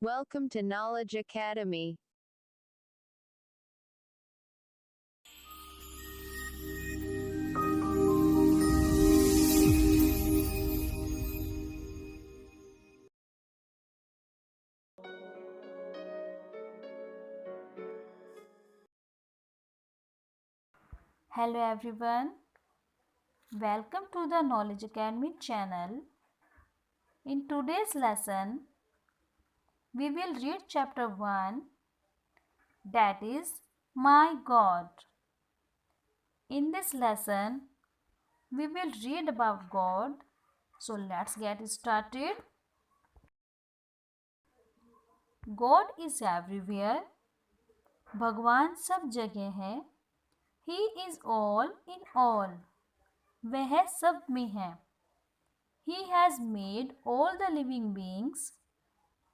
Welcome to Knowledge Academy. Hello everyone, welcome to the Knowledge Academy channel. In today's lesson, we will read chapter 1, that is My God. In this lesson, we will read about God. So let's get started. God is everywhere. भगवान सब जगह है. He is all in all. वह सब में है. He has made all the living beings.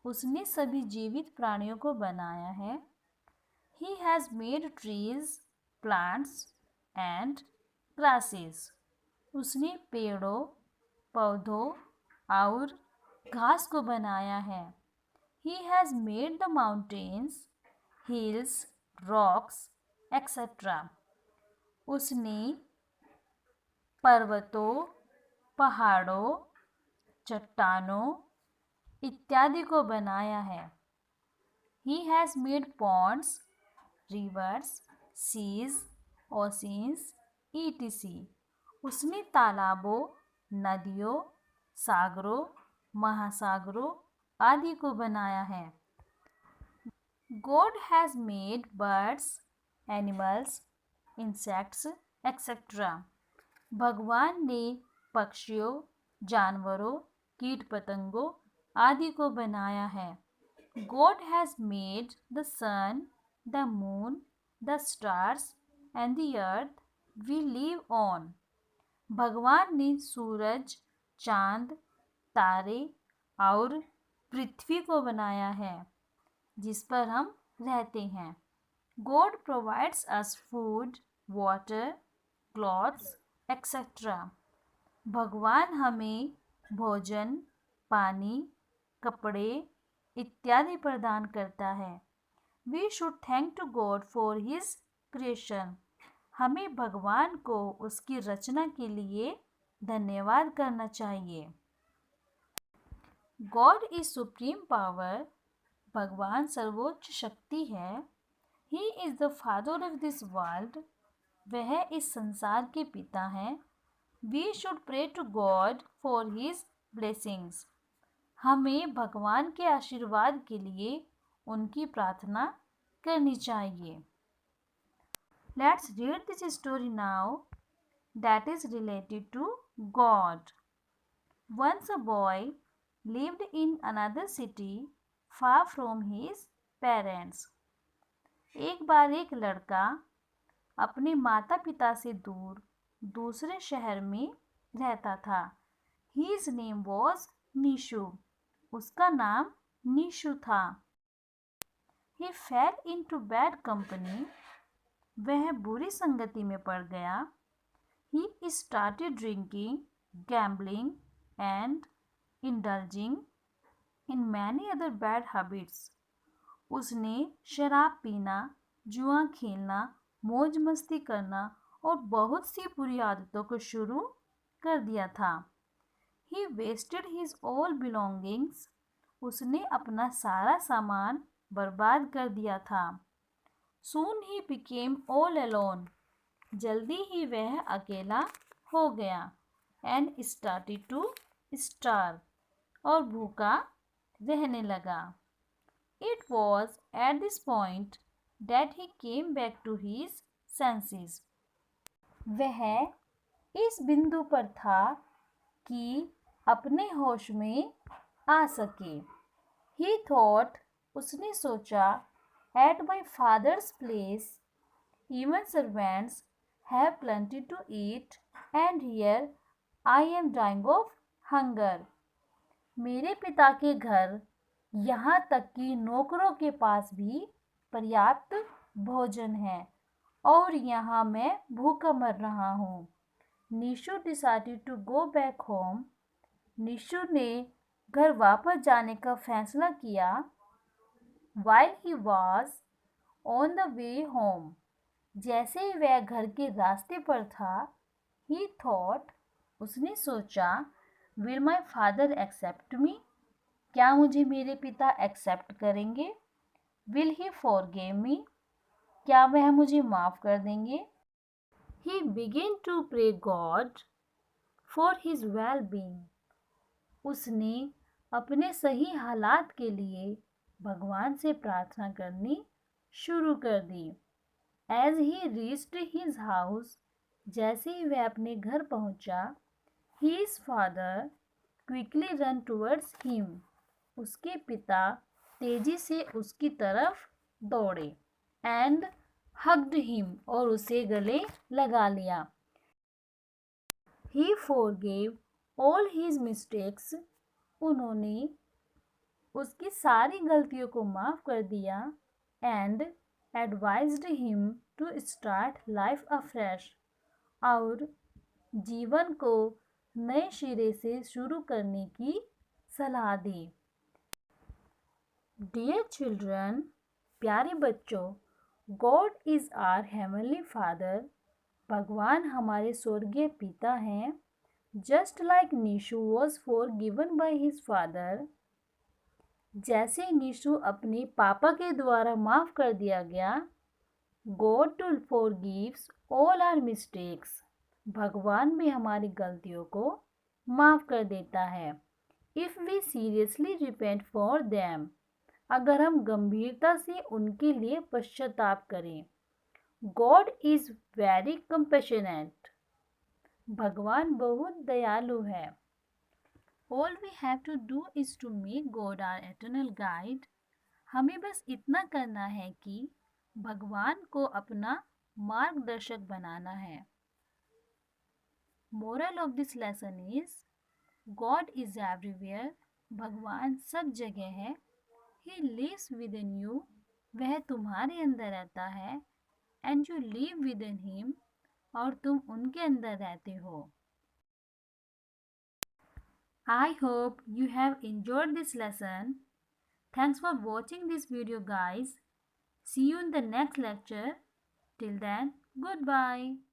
उसने सभी जीवित प्राणियों को बनाया है. He has made trees, plants and grasses. उसने पेड़ों, पौधों और घास को बनाया है. He has made the mountains, hills, rocks, etc. उसने पर्वतों, पहाड़ों, चट्टानों इत्यादि को बनाया है. He has made ponds, rivers, seas, oceans, etc. उसने तालाबों, नदियों, सागरों, महासागरों आदि को बनाया है. God has made birds, animals, insects, etc. भगवान ने पक्षियों, जानवरों, कीट पतंगों आदि को बनाया है. God has made the sun, the moon, the stars and the earth we live on. भगवान ने सूरज, चांद, तारे और पृथ्वी को बनाया है जिस पर हम रहते हैं. God provides us food, water, clothes, etc. भगवान हमें भोजन, पानी, कपड़े इत्यादि प्रदान करता है. We should thank to God for His creation. हमें भगवान को उसकी रचना के लिए धन्यवाद करना चाहिए. God is supreme power. भगवान सर्वोच्च शक्ति है. He is the father of this world. वह इस संसार के पिता हैं. We should pray to God for His blessings. हमें भगवान के आशीर्वाद के लिए उनकी प्रार्थना करनी चाहिए. Let's read this story now that is related to God. Once a boy lived in another city far from his parents. एक बार एक लड़का अपने माता पिता से दूर दूसरे शहर में रहता था. His name was Nishu. उसका नाम नीशु था. He fell into bad company. वह बुरी संगति में पड़ गया. He started drinking, gambling and indulging in many other bad habits. उसने शराब पीना, जुआ खेलना, मौज मस्ती करना और बहुत सी बुरी आदतों को शुरू कर दिया था. He wasted his all belongings. उसने अपना सारा सामान बर्बाद कर दिया था. Soon he became all alone. जल्दी ही वह अकेला हो गया. And started to starve. और भूखा रहने लगा. It was at this point that he came back to his senses. वह इस बिंदु पर था कि अपने होश में आ सके. He thought, उसने सोचा, at my father's place even servants have plenty to eat and here I am dying of hunger. मेरे पिता के घर यहाँ तक कि नौकरों के पास भी पर्याप्त भोजन है और यहाँ मैं भूखा मर रहा हूँ. Nishu decided to go back home. Nishu ने घर वापस जाने का फैसला किया. While he was on the way home, जैसे ही वह घर के रास्ते पर था, he thought, उसने सोचा, will my father accept me? क्या मुझे मेरे पिता एक्सेप्ट करेंगे? Will he forgive me? क्या वह मुझे माफ़ कर देंगे? He began to pray God for his well-being. उसने अपने सही हालात के लिए भगवान से प्रार्थना करनी शुरू कर दी। As he reached his house, जैसे ही वह अपने घर पहुंचा, his father quickly ran towards him. उसके पिता तेजी से उसकी तरफ दौड़े and hugged him और उसे गले लगा लिया। He forgave all his mistakes. उन्होंने उसकी सारी गलतियों को माफ़ कर दिया and advised him to start life afresh. और जीवन को नए सिरे से शुरू करने की सलाह दी। Dear children, प्यारे बच्चों, God is our heavenly Father. भगवान हमारे स्वर्गीय पिता हैं। Just like Nishu was forgiven by his father, जैसे निशु अपने पापा के द्वारा माफ़ कर दिया गया, God too forgives all our mistakes. भगवान भी हमारी गलतियों को माफ़ कर देता है। If we seriously repent for them, अगर हम गंभीरता से उनके लिए पश्चाताप करें। God is very compassionate. भगवान बहुत दयालु है। All we have to do is to make God our eternal guide. हमें बस इतना करना है कि भगवान को अपना मार्गदर्शक बनाना है। Moral of this lesson is, God is everywhere. भगवान सब जगह है। He lives within you. वह तुम्हारे अंदर रहता है and you live within him. और तुम उनके अंदर रहते हो। I hope you have enjoyed this lesson. Thanks for watching this video, guys. See you in the next lecture. Till then, goodbye.